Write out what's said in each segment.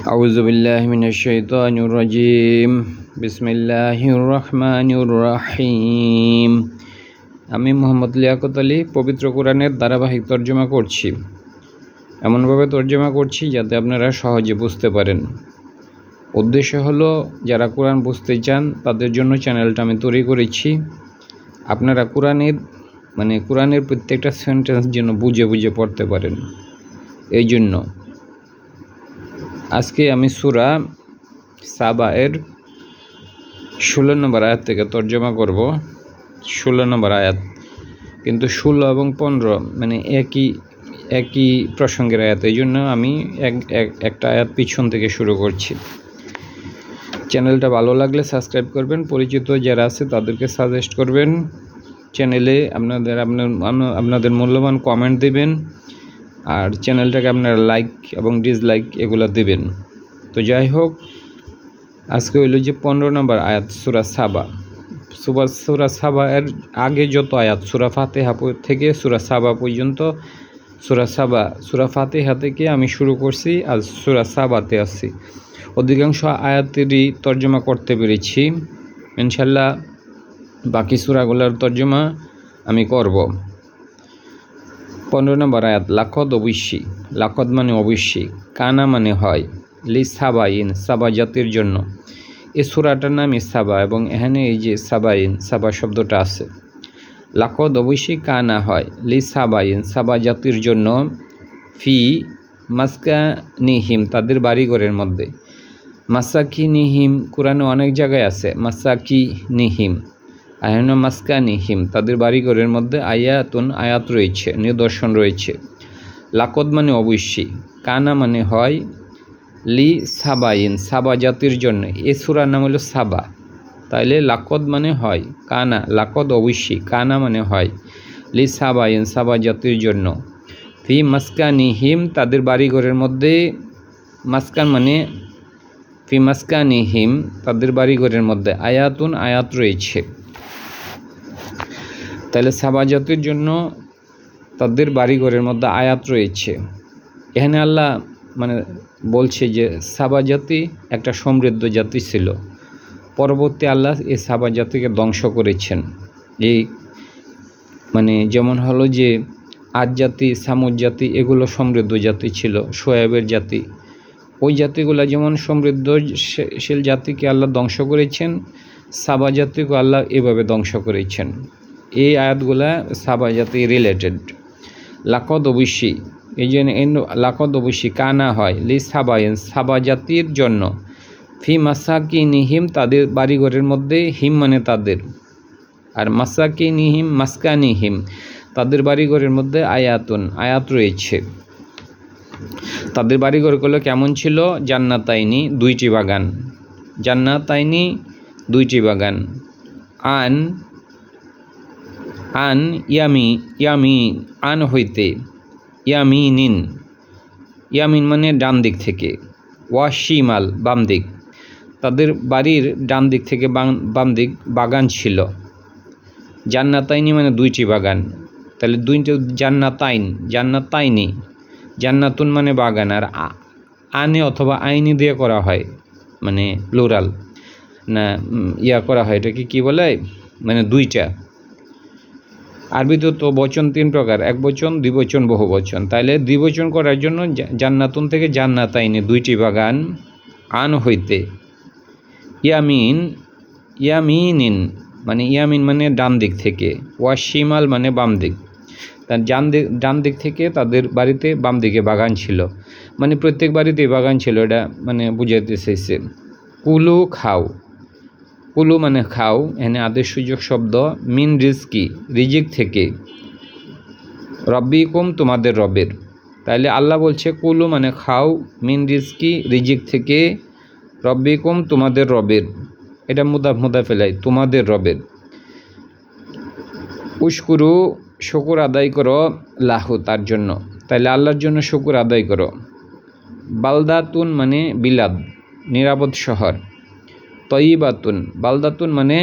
أعوذ بالله من الشيطان الرجيم بسم الله الرحمن الرحيم আমি মোহাম্মদ লিয়াকত আলী পবিত্র কোরআনের ধারাবাহিক তর্জমা করছি। এমনভাবে তর্জমা করছি যাতে আপনারা সহজে বুঝতে পারেন। উদ্দেশ্য হলো যারা কোরআন বুঝতে চান তাদের জন্য চ্যানেলটা আমি তৈরি করেছি। আপনারা কোরআনের প্রত্যেকটা সেন্টেন্স যেন বুঝে বুঝে পড়তে পারেন। এই জন্য আজকে আমি সূরা সাবা এর 16 নম্বর আয়াত থেকে তর্জমা করব। 16 নম্বর আয়াত, কিন্তু 16 এবং 15 একই প্রসঙ্গের আয়াত। এই জন্য আমি একটা আয়াত পিছন থেকে শুরু করছি। চ্যানেলটা ভালো লাগলে সাবস্ক্রাইব করবেন, পরিচিত যারা আছে তাদেরকে সাজেস্ট করবেন। চ্যানেলে আপনাদের মূল্যবান কমেন্ট দেবেন, আর চ্যানেলটাকে আপনারা লাইক এবং ডিসলাইক এগুলো দেবেন। তো যাই হোক, আজকে হইল যে 15 নম্বর আয়াত সূরা সাবা। সূরা সাবা এর আগে যত আয়াত, সূরা ফাতিহা থেকে সূরা সাবা পর্যন্ত, সূরা ফাতিহা থেকে আমি শুরু করছি, আর সূরা সাবাতে আছি। অধিকাংশ আয়াতেরই তর্জমা করতে পেরেছি। ইনশাল্লাহ বাকি সূরাগুলোর তর্জমা আমি করব। 15 নম্বর আয়াত, লাকদ অবশ্যই, লাকদ মানে অবশ্যই, কানা মানে হয়, লি সাবাইন সাবা জাতির জন্য। এই সূরাটার নামই সাবা, এবং এখানে এই যে সাবাইন, সাবা শব্দটা আছে। লাকদ অবশ্যই কানা হয়, লি সাবাইন সাবা জাতির জন্য, ফি মাসকানিহিম তাদের বাড়িঘরের মধ্যে। মাসাকিনিহিম কোরআনে অনেক জায়গায় আছে মাসাকিনিহিম, আয়ান মাসকানিহিম তাদের বাড়িঘরের মধ্যে আয়াতুন আয়াত রয়েছে, নিদর্শন রয়েছে। লাকদ মানে অবশ্যই, কানা মানে হয়, লি সাবাইন সাবা জাতির জন্য। এ সূরার নাম হলো সাবা, তাইলে লাকদ মানে হয়, কানা লাকদ অবশ্যই, কানা মানে হয়, লি সাবাইন সাবা জাতির জন্য, ফি মাসকানিহিম তাদের বাড়িঘরের মধ্যে। মাসকান মানে ফি মাসকানিহিম তাদের বাড়িঘরের মধ্যে আয়াতুন আয়াত রয়েছে। তাহলে সাবা জাতির জন্য তাদের বাড়িঘরের মধ্যে আয়াত রয়েছে। এখানে আল্লাহ বলছে যে সাবা জাতি একটা সমৃদ্ধ জাতি ছিল। পরবর্তী আল্লাহ এই সাবা জাতিকে ধ্বংস করেছেন। এই যেমন হলো যে আদ জাতি, সামুদ জাতি এগুলো সমৃদ্ধ জাতি ছিল, শোয়েবের জাতি। ওই জাতিগুলো যেমন সমৃদ্ধশীল জাতিকে আল্লাহ ধ্বংস করেছেন, সাবা জাতিকে আল্লাহ এভাবে ধ্বংস করেছেন। এই আয়াতগুলা সাবা জাতি রিলেটেড। লাকদ অবশ্যই, এই জন্য লাকদ অবশ্যই কানা হয়, লি সাবাইন সাবা জাতির জন্য, ফি মাসাকিনিহিম তাদের বাড়িঘরের মধ্যে, হিম মানে তাদের, আর মাসাকিনিহিম মাসকানিহিম তাদের বাড়িঘরের মধ্যে আয়াতুন আয়াত রয়েছে। তাদের বাড়িঘরগুলো কেমন ছিল? জান্নাতাইনি দুইটি বাগান, জান্নাতাইনি দুইটি বাগান, আন ইয়ামিন আন হইতে, ইয়ামিনিন ইয়ামিন মানে ডান দিক থেকে, ওয়াশিমাল বাম দিক। তাদের বাড়ির ডান দিক থেকে বাম দিক বাগান ছিল। জান্নাতাইনি মানে দুইটি বাগান, তাহলে দুইটা জান্নাতাইনি, জান্নাতুন মানে বাগান, আর আনে অথবা আইনি দিয়ে করা হয়, প্লুরাল না করা হয়, এটাকে কি বলে, দুইটা। আরবিতে তো বচন 3 প্রকার, এক বচন, দ্বিবচন, বহু বচন। তাইলে দ্বিবচন করার জন্য জান্নাতুন থেকে জান্নাতাইনি দুইটি বাগান, আন হইতে, ইয়ামিনিন ইয়ামিন মানে ডান দিক থেকে, ওয়াশিমাল মানে বাম দিক। তার ডান দিক থেকে তাদের বাড়িতে বাম দিকে বাগান ছিল, প্রত্যেক বাড়িতেই বাগান ছিল। এটা বুঝাইতে চাইছে। কুলু খাও, কুলু মানে খাও, এখানে আদেশ সূচক শব্দ, মিন রিজকি রিজিক থেকে, রব্বিকুম তোমাদের রবের। তাইলে আল্লাহ বলছে কুলু মানে খাও, মিন রিজকি রিজিক থেকে, রব্বিকুম তোমাদের রবের, এটা মুদা ফেলাই, তোমাদের রবের। উশকুরু শুকুর আদায় করো, লাহু তার জন্য, তাইলে আল্লাহর জন্য শুকুর আদায় করো। বালদাতুন মানে বিলাদ নিরাপদ শহর, তয়িবাতুন বালদাতুন মানে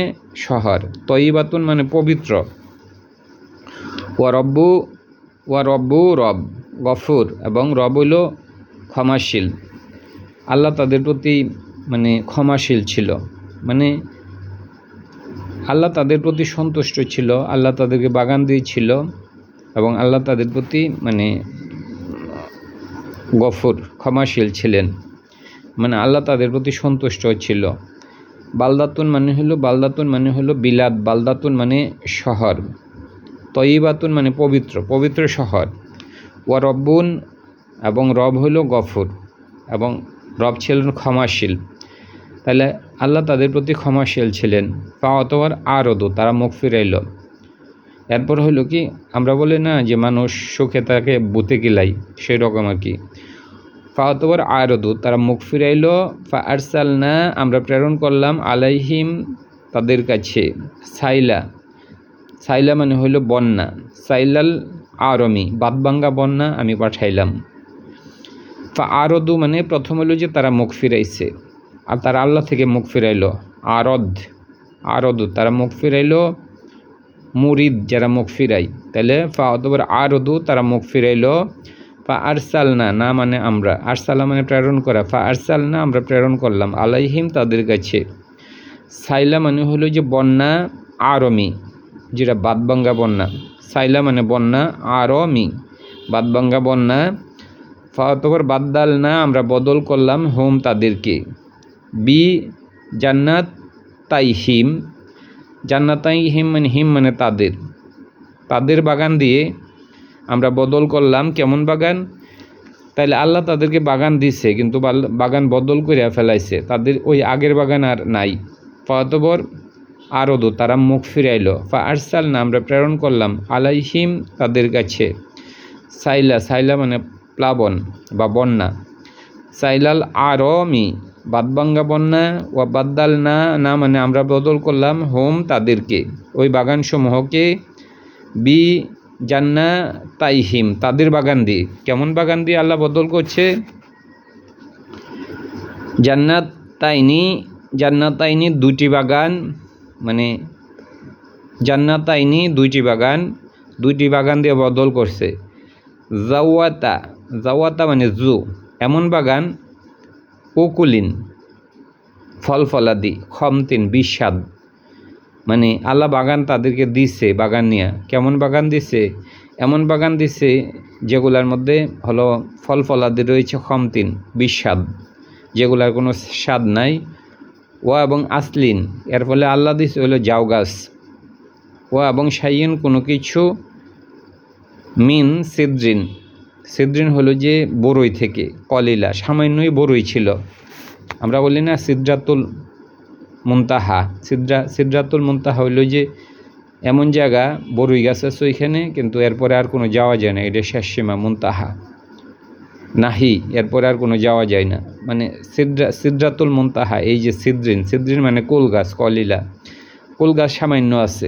শহর, তয়িবাতুন মানে পবিত্র। ওয়া রব্বু রব গফুর, এবং রব হইল ক্ষমাশীল। আল্লাহ তাদের প্রতি মানে ক্ষমাশীল ছিল, মানে আল্লাহ তাদের প্রতি সন্তুষ্ট ছিল, আল্লাহ তাদেরকে বাগান দিয়েছিল এবং আল্লাহ তাদের প্রতি মানে গফুর ক্ষমাশীল ছিলেন, মানে আল্লাহ তাদের প্রতি সন্তুষ্ট ছিল। বালদাতুন মানে হলো বিলাদ, বালদাতুন মানে শহর, তয়িবাতুন মানে পবিত্র, পবিত্র শহর। ওয়া রব্বুন এবং রব হলো গফুর এবং রব ছিলেন ক্ষমাশীল। তাহলে আল্লাহ তাদের প্রতি ক্ষমাশীল ছিলেন। অতবার আরদু তারা মুখ ফিরাইল। এরপর হলো কি, আমরা বলি না যে মানুষ সুখে তাকে বুতে গিলাই, সেই রকম আর কি। অতবার আরদু তারা মুখ ফিরাইল। আরসালনা আমরা প্রেরণ করলাম আলাইহিম তাদের কাছে সাইলা, সাইলা মানে হইল বন্যা, সাইলাল আরমি বাদবাঙ্গা বন্যা আমি পাঠাইলাম। আরদু মানে প্রথম হলো যে তারা মুখ ফিরাইছে, আর তারা আল্লাহ থেকে মুখ ফিরাইল। আরদু তারা মুখ ফিরাইল, মুরিদ যারা মুখ ফিরাই, তাহলে অতবার আরদু তারা মুখ ফিরাইল। আরসালনা না মানে আমরা, আরসালা মানে প্রেরণ করা, আরসালনা আমরা প্রেরণ করলাম আলাইহিম তাদের কাছে সাইলা মানে হলো যে বন্যা, আরমি যেটা বাদবাঙ্গা বন্যা, সাইলা মানে বন্যা, আরমি বাদবাঙ্গা বন্যা। অতঃপর বাদ্দাল না আমরা বদল করলাম হোম তাদেরকে, বি জান্নাত তাইহিম, জান্নাতাইহিম মানে হিম মানে তাদের, তাদের বাগান দিয়ে আমরা বদল করলাম। কেমন বাগান? তাইলে আল্লাহ তাদেরকে বাগান দিছে কিন্তু বাগান বদল করে ফেলাইছে, তাদের ওই আগের বাগান আর নাই। অতঃপর আরদু তারা মুখ ফিরাইল। আরসালনা আমরা প্রেরণ করলাম আলাইহিম তাদের কাছে সাইলা, সাইলা মানে প্লাবন বা বন্যা, সাইলাল আরমি বাদবাঙ্গা বন্যা। ও বাদ্দাল না না মানে আমরা বদল করলাম হোম তাদেরকে ওই বাগানসমূহকে, বি জান্নাতাইহিম তাদের বাগান দিয়ে। কেমন বাগান দিয়ে আল্লাহ বদল করছে? জান্নাতাইনি দুটি বাগান, মানে জান্নাতাইনি দুইটি বাগান, দুইটি বাগান দিয়ে বদল করছে। জাওয়াতা মানে জু, এমন বাগান, ওকুলিন ফলফলাদি, খমতিন বিস্বাদ, মানে আল্লাহ বাগান তাদেরকে দিছে, বাগান নিয়ে। কেমন বাগান দিছে? এমন বাগান দিছে যেগুলার মধ্যে হলো ফলফলাদি রয়েছে খমতিন বিস্বাদ, যেগুলার কোনো স্বাদ নাই। ও এবং আসলিন এর ফলে আল্লাহ দিছে হলো জাউ গাছ। ও এবং শাইন কোনো কিছু, মিন সিদ্রিন, সিদ্রিন হলো যে বরই থেকে, কলিলা সামান্যই বরই ছিল। আমরা বলি না সিদরাতুল মুনতাহা, সিদরাতুল মুনতাহা হইল যে এমন জায়গা বরই গাছ আছে ওইখানে, কিন্তু এরপরে আর কোনো যাওয়া যায় না, এটা শেষ সীমা মুনতাহা নাহি, এরপরে আর কোনো যাওয়া যায় না, মানে সিদরাতুল মুনতাহা। এই যে সিদ্রিন, সিদ্রিন মানে কুল গাছ, কলিলা কুল গাছ সামান্য আছে।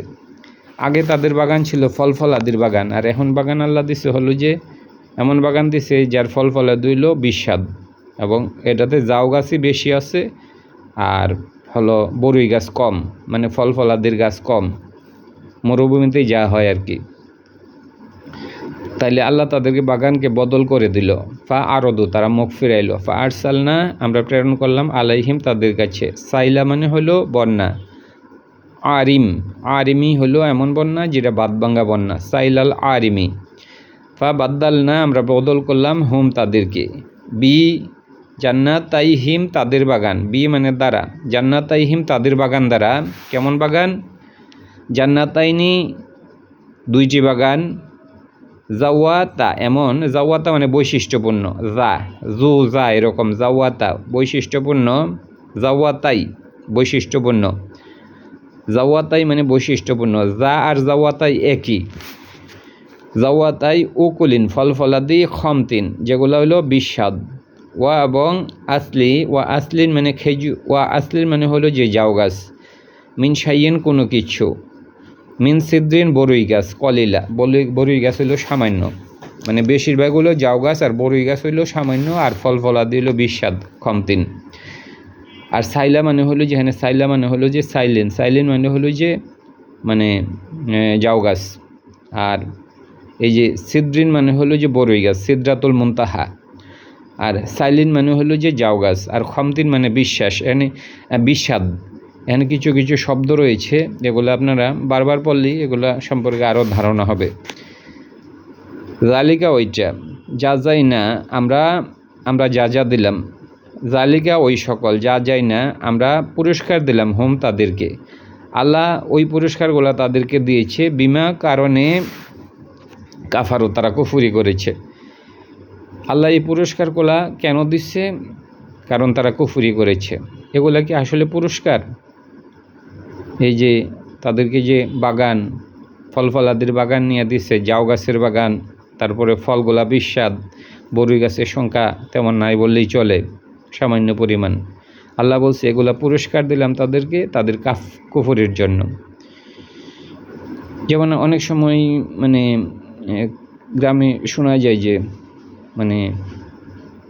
আগে তাদের বাগান ছিল ফলফলাদির বাগান, আর এখন বাগান আল্লাহ দিছে হলো যে এমন বাগান দিছে যার ফলফলাদি হইল বিস্বাদ, এবং এটাতে জাউ গাছই বেশি আছে আর হলো বরই গাছ কম, মানে ফলফলাদির গাছ কম, মরুভূমিতেই যা হয় আর কি। তাইলে আল্লাহ তাদেরকে বাগানকে বদল করে দিল। আরদু তারা মুখ ফিরাইল। আরসালনা আমরা প্রেরণ করলাম আলাইহিম তাদের কাছে সাইলা মানে হলো বন্যা, আরিমি হলো এমন বন্যা যেটা বাদবাঙ্গা বন্যা, সাইলাল আরিমি। বাদ্দাল না আমরা বদল করলাম হোম তাদেরকে, বি জান্নাতাইহিম তাদের বাগান, বি মানে দ্বারা, জান্নাতাইহিম তাদের বাগান দ্বারা। কেমন বাগান? জান্নাতাইনি দুইটি বাগান, জাওয়াতা এমন, জাওয়াতা মানে বৈশিষ্ট্যপূর্ণ, যা এরকম, জাওয়াতা বৈশিষ্ট্যপূর্ণ, জাওয়াতাই বৈশিষ্ট্যপূর্ণ, জাওয়াতাই মানে বৈশিষ্ট্যপূর্ণ, যা আর জাওয়াতাই একই। জাওয়াতাই উকুলিন ফলফলাদি, খমতিন যেগুলো হলো বিস্বাদ। ওয়া এবং আসলিন মানে খেজুর, আসলিন মানে হলো যে জাউ গাছ, মিন শাইয়েন কোনো কিছু, মিন সিদ্রিন বরুই গাছ, কলিলা বরুই গাছ হইলো সামান্য, মানে বেশিরভাগ হলো জাউ গাছ আর বরুই গাছ হইলো সামান্য, আর ফলফলাদি হলো বিস্বাদ খমতিন। আর সাইলা মানে হলো যে, হ্যাঁ সাইলা মানে হলো যে সাইলিন মানে হলো যে মানে জাউ গাছ, আর এই যে সিদ্রিন মানে হলো যে বরই গাছ, সিদরাতুল মুনতাহা। আর সাইলিন মানে হলো যে জাউ গাছ, আর খমতিন মানে বিশ্বাস, এখানে বিষাদ। এখানে কিছু কিছু শব্দ রয়েছে যেগুলো আপনারা বারবার পড়লেই এগুলো সম্পর্কে আরও ধারণা হবে। জালিকা ওইটা, যা যাই না আমরা যা যা দিলাম, জালিকা ওই সকল, যা যাই না আমরা পুরস্কার দিলাম হোম তাদেরকে। আল্লাহ ওই পুরস্কারগুলো তাদেরকে দিয়েছে বিমা কারণে কাফারও, তারা কুফরি করেছে। আল্লাহ এই পুরস্কারগুলা কেন দিচ্ছে? কারণ তারা কুফরি করেছে। এগুলা কি আসলে পুরস্কার? এই যে তাদেরকে যে বাগান, ফলফলাদির বাগান নিয়ে দিচ্ছে, জাউ গাছের বাগান, তারপরে ফলগুলা বিস্বাদ, বরুই গাছের সংখ্যা তেমন নাই বললেই চলে, সামান্য পরিমাণ। আল্লাহ বলছে এগুলা পুরস্কার দিলাম তাদেরকে তাদের কুফরির জন্য। যেমন অনেক সময় মানে গ্রামে শোনা যায় যে মানে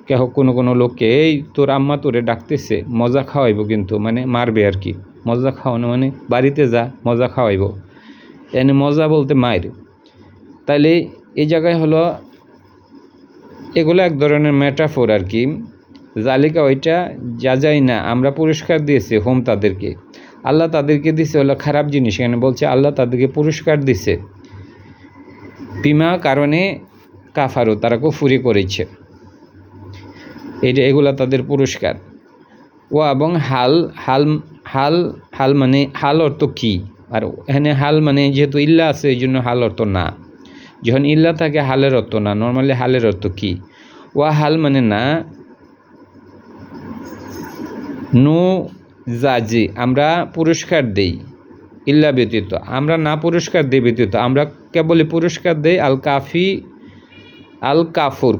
কেহ কোনো লোককে, এই তোর আম্মা তোরে ডাকতেছে, মজা খাওয়াইব, কিন্তু মানে মারবে আর কি। মজা খাওয়ানো মানে বাড়িতে যা, মজা খাওয়াইব, এনে মজা বলতে মায়ের। তাইলে এই জায়গায় হলো এগুলো এক ধরনের মেটাফোর আর কি। জালিকা ওইটা, যা যাই না আমরা পুরস্কার দিয়েছি হোম তাদেরকে। আল্লাহ তাদেরকে দিছে হলো খারাপ জিনিস, এখানে বলছে আল্লাহ তাদেরকে পুরস্কার দিছে বিমা কারণে কাফারও, তারা কুফরি করেছে, এগুলা তাদের পুরস্কার। ও এবং হাল হাল হাল হাল মানে হাল অর্থ কী? আর এখানে হাল মানে যেহেতু ইল্লা আছে এই জন্য হাল অর্থ না। যখন ইল্লা থাকে হালের অর্থ না, নর্মালি হালের অর্থ কী? ওয়া হাল মানে না, নো জাজি আমরা পুরস্কার দেই, ইল্লা ব্যতীত, আমরা না পুরস্কার দেই ব্যতীত, আমরা কেবলই পুরস্কার দেই আল কাফুর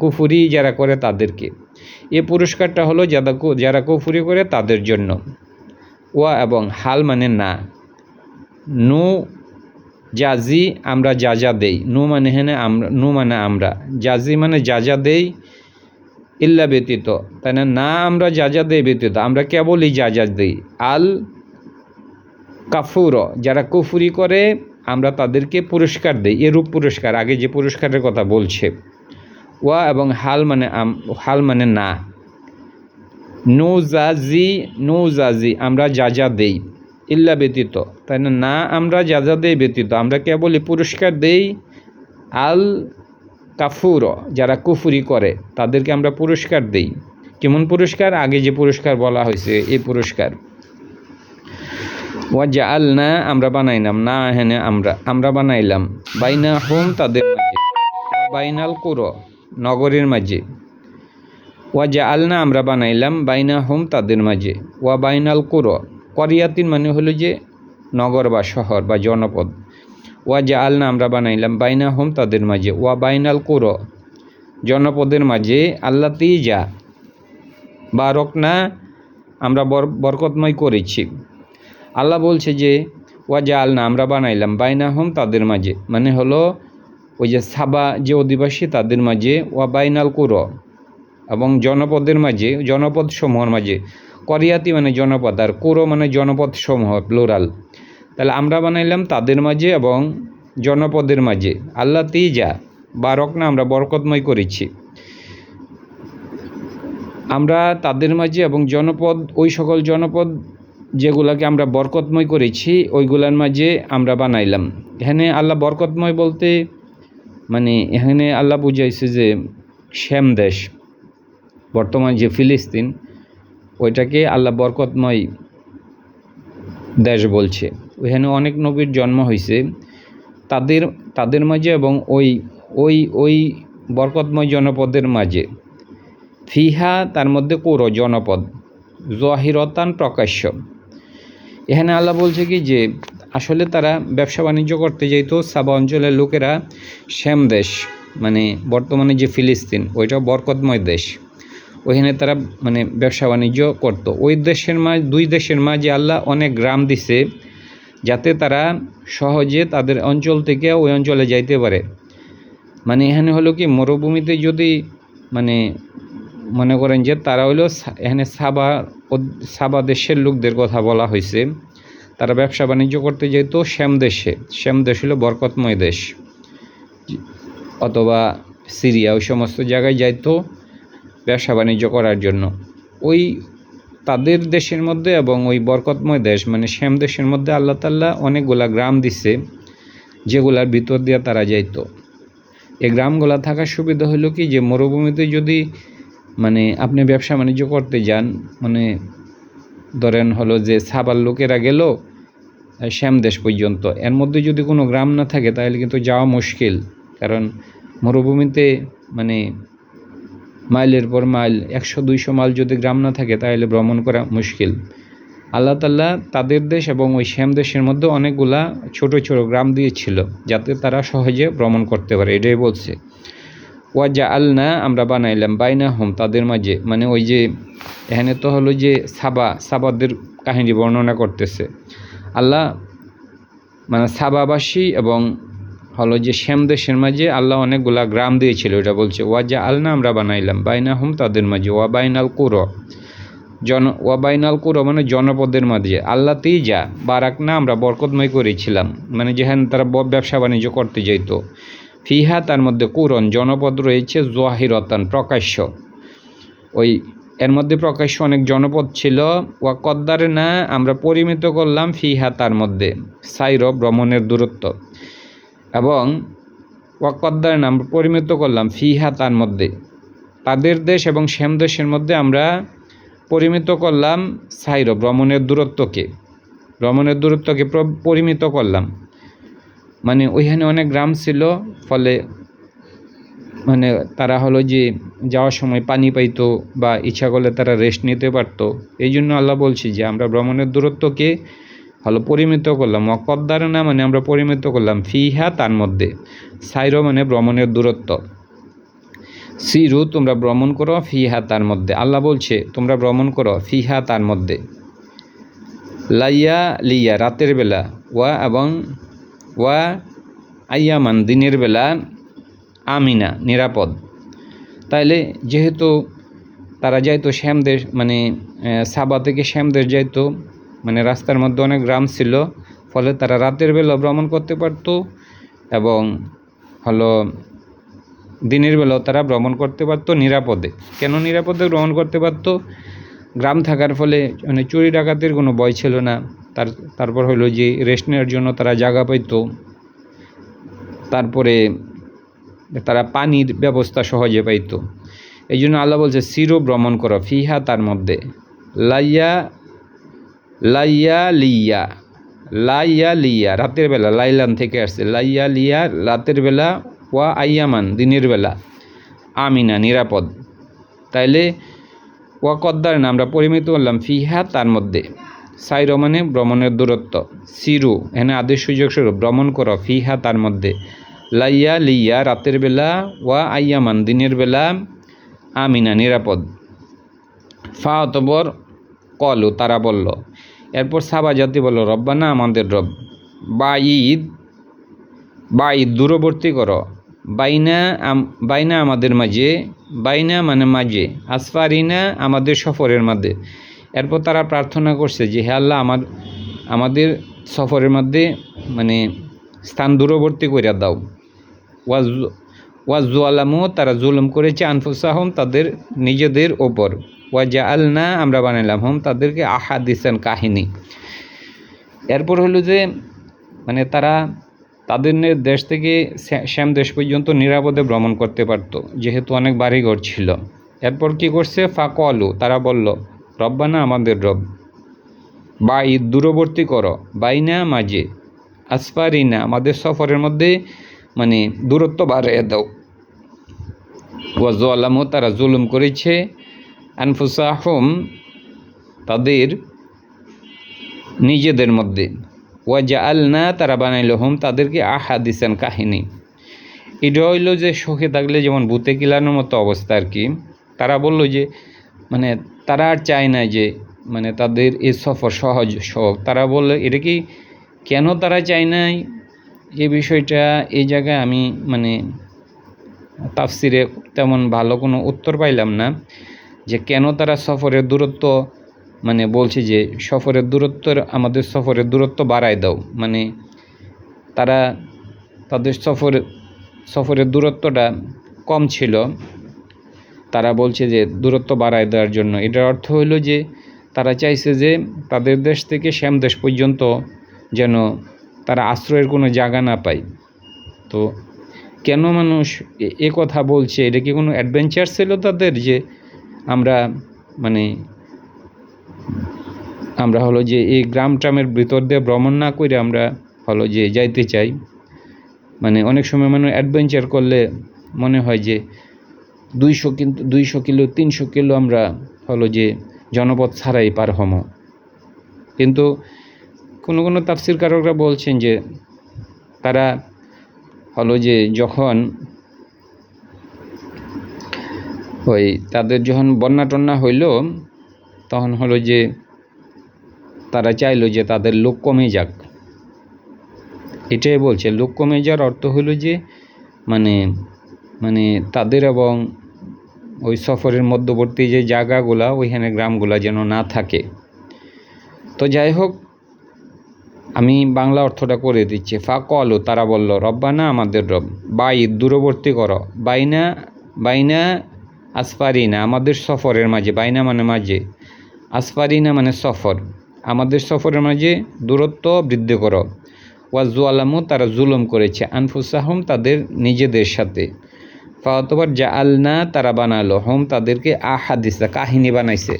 কুফুরি যারা করে তাদেরকে। এ পুরস্কারটা হলো যারা কুফুরি করে তাদের জন্য। ওয়া এবং হাল মানে না, নু জাজি আমরা যা যা দেই, নু মানে আমরা, জাজি মানে যা যা দেই, ইল্লা ব্যতীত, তাই না আমরা যা যা দেই ব্যতীত, আমরা কেবলই যা যা দেই আল কাফুর যারা কুফুরি করে আমরা তাদেরকে পুরস্কার দেই, এরূপ পুরস্কার, আগে যে পুরস্কারের কথা বলছে। ওয়া এবং হাল মানে না, নো জাজি আমরা যা যা দেই, ইল্লা ব্যতীত, তাই না আমরা যা যা দেই ব্যতীত, আমরা কেবলই পুরস্কার দেই আল কাফুর যারা কুফুরি করে তাদেরকে আমরা পুরস্কার দেই। কেমন পুরস্কার? আগে যে পুরস্কার বলা হয়েছে এই পুরস্কার। ওয়া জাআলনা আমরা বানাইলাম, না হেনে আমরা বানাইলাম, বাইনা হোম তাদের মাঝে, বাইনাল কুরো নগরের মাঝে। ওয়া জাআলনা আমরা বানাইলাম, বাইনা হোম তাদের মাঝে, ওয়া বাইনাল কুরো করিয়াতিন মানে হলো যে নগর বা শহর বা জনপদ। ওয়া জাআলনা আমরা বানাইলাম, বাইনা হোম তাদের মাঝে, ওয়া বাইনাল কুরো জনপদের মাঝে, আল্লাতি যা বারকনা আমরা বরকতময় করেছি। আল্লাহ বলছে যে ওয়া জাআলনা আমরা বানাইলাম, বাইনা হোম তাদের মাঝে, মানে হলো ওই যে সাবা যে অধিবাসী তাদের মাঝে, ওয়া বাইনাল কুরো এবং জনপদের মাঝে, জনপদ সমূহের মাঝে, করিয়াতি মানে জনপদ আর কুরো মানে জনপদ সমূহ প্লুরাল। তাহলে আমরা বানাইলাম তাদের মাঝে এবং জনপদের মাঝে, আল্লাহ তিজা বারকনা আমরা বরকতময় করেছি। আমরা তাদের মাঝে এবং জনপদ, ওই সকল জনপদ যেগুলাকে আমরা বরকতময় করেছি ওইগুলার মাঝে আমরা বানাইলাম। এখানে আল্লাহ বরকতময় বলতে মানে এখানে আল্লাহ বুঝাইছে যে শ্যাম দেশ, বর্তমান যে ফিলিস্তিন, ওইটাকে আল্লাহ বরকতময় দেশ বলছে। ওইখানে অনেক নবীর জন্ম হয়েছে তাদের মাঝে এবং ওই বরকতময় জনপদের মাঝে, ফিহা তার মধ্যে কোরো জনপদ, জহিরতান প্রকাশ্য। এখানে আল্লাহ বলছে কি যে আসলে তারা ব্যবসা বাণিজ্য করতে যেত, সাবা অঞ্চলের লোকেরা শ্যাম দেশ মানে বর্তমানে যে ফিলিস্তিন ওইটা বরকতময় দেশ, ওইখানে তারা মানে ব্যবসা বাণিজ্য করতো। ওই দেশের দুই দেশের মাঝে আল্লাহ অনেক গ্রাম দিছে যাতে তারা সহজে তাদের অঞ্চল থেকে ওই অঞ্চলে যাইতে পারে। মানে এখানে হলো কি মরুভূমিতে যদি মানে মনে করেন যে তারা হলো এখানে সাবা দেশের লোকদের কথা বলা হয়েছে, তারা ব্যবসা বাণিজ্য করতে যেত শ্যাম দেশে। শ্যাম দেশ হলো বরকতময় দেশ, অথবা সিরিয়া, ওই সমস্ত জায়গায় যাইতো ব্যবসা বাণিজ্য করার জন্য। ওই তাদের দেশের মধ্যে এবং ওই বরকতময় দেশ মানে শ্যাম দেশের মধ্যে আল্লাহ তাআলা অনেকগুলা গ্রাম দিছে, যেগুলার ভিতর দিয়ে তারা যাইতো। এই গ্রামগুলা থাকার সুবিধা হলো কি, যে মরুভূমিতে যদি মানে আপনি ব্যবসা বাণিজ্য করতে যান, মানে ধরেন হলো যে সাবার লোকেরা গেল শ্যাম দেশ পর্যন্ত, এর মধ্যে যদি কোনো গ্রাম না থাকে তাহলে কিন্তু যাওয়া মুশকিল। কারণ মরুভূমিতে মানে মাইলের পর মাইল, 100-200 মাইল যদি গ্রাম না থাকে তাহলে ভ্রমণ করা মুশকিল। আল্লাহ তাআলা তাদের দেশ এবং ওই শ্যাম দেশের মধ্যে অনেকগুলা ছোট ছোট গ্রাম দিয়েছিল, যাতে তারা সহজে ভ্রমণ করতে পারে। এটাই বলছে ওয়া জাআলনা, আমরা বানাইলাম, বাইনাহুম, তাদের মাঝে, মানে ওই যে এখানে তো হলো যে সাবাদের কাহিনী বর্ণনা করতেছে আল্লাহ, মানে সাবাবাসী এবং হলো যে শ্যাম দেশের মাঝে আল্লাহ অনেকগুলা গ্রাম দিয়েছিল, এটা বলছে ওয়া জাআলনা, আমরা বানাইলাম, বাইনাহুম, তাদের মাঝে, ওয়া বাইনাল কুরা, ওয়া বাইনাল কুরা মানে জনপদের মাঝে, আল্লাতেই যা বারাকনা, আমরা বরকতময় করেছিলাম, মানে যেখানে তারা ব্যবসা বাণিজ্য করতে যেত, ফিহা, তার মধ্যে কুরন, জনপদ রয়েছে, জোয়াহিরতান, প্রকাশ্য, ওই এর মধ্যে প্রকাশ্য অনেক জনপদ ছিল, ওয়া কদ্দারে না, আমরা পরিমিত করলাম, ফিহা, তার মধ্যে, সাইর, ভ্রমণের দূরত্ব, এবং ওয়া কদ্দারে না, আমরা পরিমিত করলাম, ফিহা, তার মধ্যে, তাদের দেশ এবং শ্যাম দেশের মধ্যে আমরা পরিমিত করলাম, সাইর, ভ্রমণের দূরত্বকে পরিমিত করলাম, মানে ওইখানে অনেক গ্রাম ছিল, ফলে মানে তারা হলো যে যাওয়ার সময় পানি পাইতো বা ইচ্ছা করলে তারা রেস্ট নিতে পারতো। এই জন্য আল্লাহ বলছি যে আমরা ভ্রমণের দূরত্বকে হলো পরিমিত করলাম, অকদ্দারে না মানে আমরা পরিমিত করলাম, ফিহা, তার মধ্যে, সাইর মানে ভ্রমণের দূরত্ব, সিরু, তোমরা ভ্রমণ করো, ফিহা, তার মধ্যে, আল্লাহ বলছে তোমরা ভ্রমণ করো, ফিহা, তার মধ্যে, লাইয়া লিয়া, রাতের বেলা, ওয়া এবং ওয়া আইয়ামান, দিনের বেলা, আমিনা, নিরাপদ। তাইলে যেহেতু তারা যাইতো শ্যাম দেশ, মানে সাবা থেকে শ্যাম দেশ যাইতো, মানে রাস্তার মধ্যে অনেক গ্রাম ছিল, ফলে তারা রাতের বেলা ভ্রমণ করতে পারতো এবং হলো দিনের বেলাও তারা ভ্রমণ করতে পারতো নিরাপদে। কেন নিরাপদে ভ্রমণ করতে পারতো? গ্রাম থাকার ফলে মানে চুরি ডাকাতির কোনো ভয় ছিল না। তারপর হলো যে রেস্ট নেওয়ার জন্য তারা জায়গা পাইতো, তারপরে তারা পানির ব্যবস্থা সহজে পাইতো। এই জন্য আল্লাহ বলছে সিরো, ভ্রমণ করো, ফিহা, তার মধ্যে, লাইয়া লিয়া, রাতের বেলা, লাইলান থেকে আসছে, লাইয়া লিয়া, রাতের বেলা, ওয়া আইয়ামান, দিনের বেলা, আমিনা, নিরাপদ। তাইলে ওয়া কদ্দার না, আমরা পরিমিত করলাম, ফিহা, তার মধ্যে, সাইর মানে ভ্রমণের দূরত্ব, সিরু এখানে আদেশ সুযোগ স্বরূপ, ভ্রমণ করো, ফিহা, তার মধ্যে, লাইয়া লিয়া, রাতের বেলা, ওয়া আইয়ামান, দিনের বেলা, আমিনা, নিরাপদ। ফা, অতঃপর কলু, তারা বলল, এরপর সাবা জাতি বলল, রব্বানা, আমাদের রব, বাঈদ, দূরবর্তী করো, বাইনা, আমাদের মাঝে, বাইনা মানে মাঝে, আসফারিনা, আমাদের সফরের মাঝে। এরপর তারা প্রার্থনা করছে যে হে আল্লাহ, আমাদের সফরের মধ্যে মানে স্থান দূরবর্তী করে দাও। ওয়াজুয়ালামু, তারা জুলুম করেছে, আনফুসাহুম, তাদের নিজেদের ওপর, ওয়াজআলনা, আমরা বানাইলাম, হুম, তাদেরকে, আহাদিসান, কাহিনী। এরপর হলো যে মানে তারা তাদের দেশ থেকে শ্যাম দেশ পর্যন্ত নিরাপদে ভ্রমণ করতে পারত, যেহেতু অনেক বাড়িঘর ছিল। এরপর কি করছে, ফাকলু, তারা বলল, রব্বানা, আমাদের রব, বাঈদ, দূরবর্তী করো, বাইনা, মাঝে, আসফারিনা, আমাদের সফরের মধ্যে মানে দূরত্ব বাড়িয়ে দাও। ওয়াজআলামু, তারা জুলুম করেছে, আনফুসাহুম, তাদের নিজেদের মধ্যে, ওয়াজআলনা, তারা বানাইল, হুম, তাদেরকে, আহাদিসান, কাহিনী। এটা হইল যে শোকে থাকলে যেমন ভূতে কিলানোর মতো অবস্থা আর কি। তারা বলল যে মানে তারা আর চায় না যে মানে তাদের এই সফর সহজ হোক। তারা বলল এটা কি কেন তারা চায় না, এই বিষয়টা এই জায়গায় আমি মানে তাফসিরে তেমন ভালো কোনো উত্তর পাইলাম না, যে কেন তারা সফরের দূরত্ব মানে বলছে যে আমাদের সফরের দূরত্ব বাড়ায় দাও। মানে তারা তাদের সফরের দূরত্বটা কম ছিল, তারা বলছে যে দূরত্ব বাড়ায় দেওয়ার জন্য। এটার অর্থ হলো যে তারা চাইছে যে তাদের দেশ থেকে শ্যাম দেশ পর্যন্ত যেন তারা আশ্রয়ের কোনো জায়গা না পায়। তো কেন মানুষ এ কথা বলছে? এটা কি কোনো অ্যাডভেঞ্চার ছিল তাদের, যে আমরা হলো যে এই গ্রাম ট্রামের ভিতর দিয়ে ভ্রমণ না করে আমরা হলো যে যাইতে চাই? মানে অনেক সময় মানুষ অ্যাডভেঞ্চার করলে মনে হয় যে 200 কিলো 300 কিলো আমরা হলো যে জনপদ ছাড়াই পার হম। কিন্তু কোনো তাফসীরকারকরা বলছেন যে তারা হলো যে যখন তাদের যখন বন্যা টন্যা হইল, তখন হলো যে তারা চাইলো যে তাদের লোক কমে যাক। এটাই বলছে, লোক কমে যাওয়ার অর্থ হলো যে মানে তাদের এবং ওই সফরের মধ্যবর্তী যে জায়গাগুলা, ওইখানে গ্রামগুলা যেন না থাকে। তো যাই হোক, আমি বাংলা অর্থটা করে দিচ্ছি। ফাকালু, তারা বলল, রব্বানা, আমাদের রব, বাইদ, দূরবর্তী করো, বাইনা আসফারিনা, আমাদের সফরের মাঝে, বাইনা মানে মাঝে, আসফারিনা মানে সফর, আমাদের সফরের মাঝে দূরত্ব বৃদ্ধি করো। ওয়াজুয়ালামু, তারা জুলুম করেছে, আনফুসাহুম, তাদের নিজেদের সাথে। ফাওয়াতবার জাআলনা, তারা বানালো, হোম, তাদেরকে, আহাদিসা, কাহিনী বানাইছে।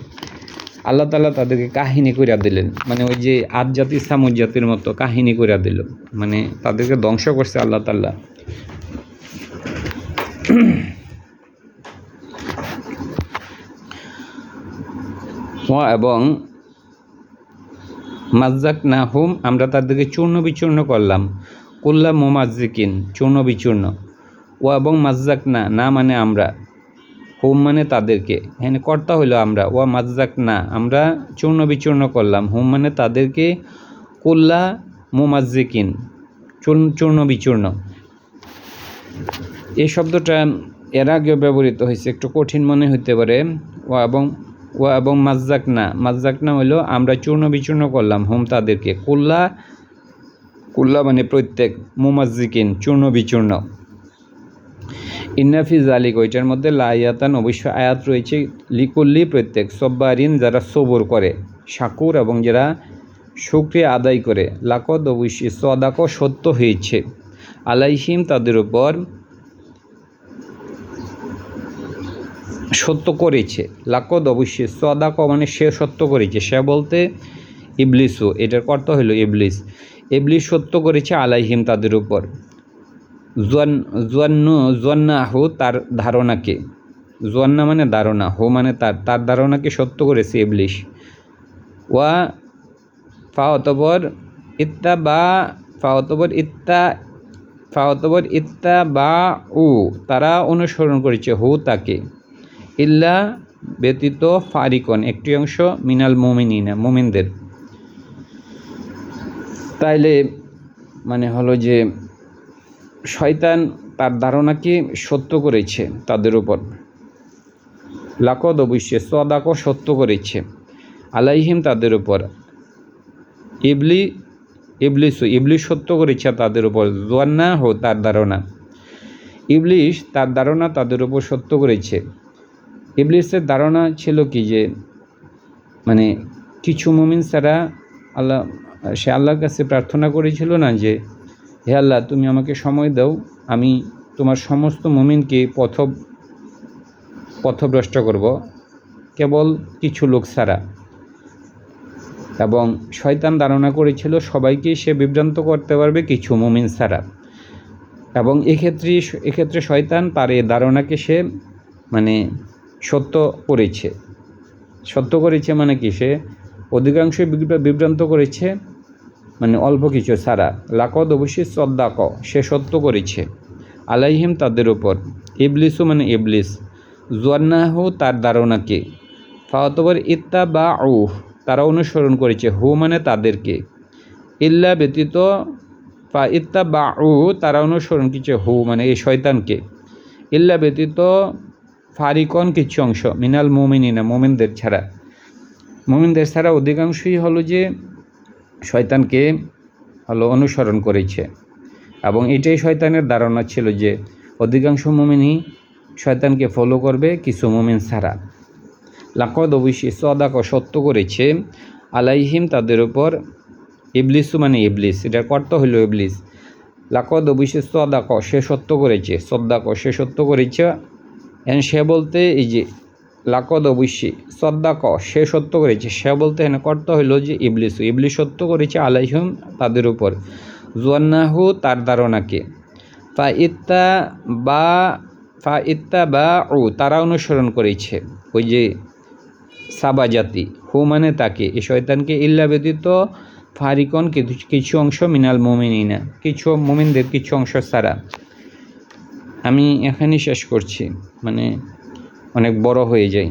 আল্লাহ তাআলা তাদেরকে কাহিনী কইরা দিলেন, মানে ওই যে আদ জাতি সামুদ জাতির মতো কাহিনী কইরা দিল, মানে তাদেরকে ধ্বংস করছে আল্লাহ তাআলা। এবং মাজ্জাকনাহুম, আমরা তাদেরকে চূর্ণ বিচূর্ণ করলাম, কুল্লা মুমাজ্জিকিন, চূর্ণ বিচূর্ণ। এবং মাজ্জাকনা, না মানে আমরা, হুম মানে তাদেরকে, এখানে কর্তা হইল আমরা, মাজ্জাকনা, আমরা চূর্ণ বিচূর্ণ করলাম, হুম মানে তাদেরকে, কুল্লা মুমাজ্জিকিন, চূর্ণ বিচূর্ণ। এই শব্দটা এর আগেও ব্যবহৃত হয়েছে, একটু কঠিন মনে হইতে পারে। এবং মাজ্জাকনা হইলো আমরা চূর্ণ বিচূর্ণ করলাম, হুম তাদেরকে, কুল্লা মানে প্রত্যেক, মুমাজ্জিকিন চূর্ণ বিচূর্ণ। ইন্নাফি জালিক, ওইটার মধ্যে লায়াতান, অবশ্য আয়াত রয়েছে, লিকুল্লি, প্রত্যেক, সব্বারিন, যারা সবর করে, শাকুর, এবং যারা শুকরিয়া আদায় করে, লাকদ, অবশ্যই, সদাক, সত্য হয়েছে, আলাইহিম, তাদের উপর, সত্য করেছে, লাকদ, অবশ্যই, সদাক মানে সে সত্য করেছে, সে বলতে ইবলিসও, এটার কর্তা হইল ইবলিস সত্য করেছে, আলাইহিম, তাদের উপর, জুয়ান্নাহু, তার ধারণাকে, জুয়ান্না মানে ধারণা, হো মানে তার ধারণাকে সত্য করেছে ইবলিস। ওয়া ফাওয়াতবর ইত্তা বা উ, তারা অনুসরণ করেছে, হু তাকে, ইল্লা ব্যতীত, ফারিকন, একটি অংশ, মিনাল মুমিনিনা, মুমিনদের। তাইলে মানে হলো যে শয়তান তার ধারণাকে সত্য করেছে তাদের উপর, লাকদ, অবশ্যই, সদাক, সত্য করেছে, আলাইহিম, তাদের উপর, ইবলিস সত্য করেছে তাদের উপর, জুয়ান্না হো, তার ধারণা, ইবলিস তার ধারণা তাদের উপর সত্য করেছে। ইবলিসের ধারণা ছিল কি, যে মানে কিছু মুমিন ছাড়া সে আল্লাহর কাছে প্রার্থনা করেছিল না যে, হে আল্লাহ, তুমি আমাকে সময় দাও, আমি তোমার সমস্ত মুমিনকে পথভ্রষ্ট করব, কেবল কিছু লোক ছাড়া। এবং শয়তান ধারণা করেছিল সবাইকে সে বিভ্রান্ত করতে পারবে কিছু মুমিন ছাড়া। এবং এক্ষেত্রে শয়তান তার এই ধারণাকে সে মানে সত্য করেছে মানে কি, সে অধিকাংশই বিভ্রান্ত করেছে, মানে অল্প কিছু ছাড়া। লাকদ, অবশ্যই, সদ্দাক, সে সত্য করেছে, আলাইহিম, তাদের উপর, ইবলিসু মানে ইবলিস, জুয়ান্নাহু, তার ধারণাকে, ফাওয়াতবর ইত্তা বা উ, তারা অনুসরণ করেছে, হু মানে তাদেরকে, ইল্লা ব্যতীত, ইত্তা বা উ, তারা অনুসরণ করেছে, হু মানে এই শয়তানকে, ইল্লা ব্যতীত, ফারিকন, কিছু অংশ, মিনাল মুমিনিনা, মুমিনদের ছাড়া অধিকাংশই হলো যে শয়তানকে হলো অনুসরণ করেছে। এবং এটাই শয়তানের ধারণা ছিল যে অধিকাংশ মুমিনই শয়তানকে ফলো করবে কিছু মুমিন ছাড়া। লাকদ অবশ্যই সদাক সত্য করেছে আলাইহিম তাদের উপর, ইবলিসু মানে ইবলিস, এটার কর্তা হইল ইবলিস। লাকদ অবশ্যই সদাক সে সত্য করেছে, সদ্দাক সে সত্য করেছে। এন সে বলতে এই যে লাকদ অবশ্যই সদ্দাক সে সত্য করেছে, সে বলতে এখানে কর্তা হইল যে ইবলিসু, ইবলিস সত্য করেছে আলাইহিম তাদের উপর, জুয়ান্নাহু তার ধারণাকে। ফা ইত্তা বা ও তারা অনুসরণ করেছে ওই যে সাবা জাতি, হু মানে তাকে, এই শয়তানকে, ইল্লা ব্যতীত ফারিকন কিছু অংশ মিনাল মুমিনিনা কিছু মুমিনদের কিছু অংশ ছাড়া। আমি এখানেই শেষ করছি, মানে অনেক বড় হয়ে যায়।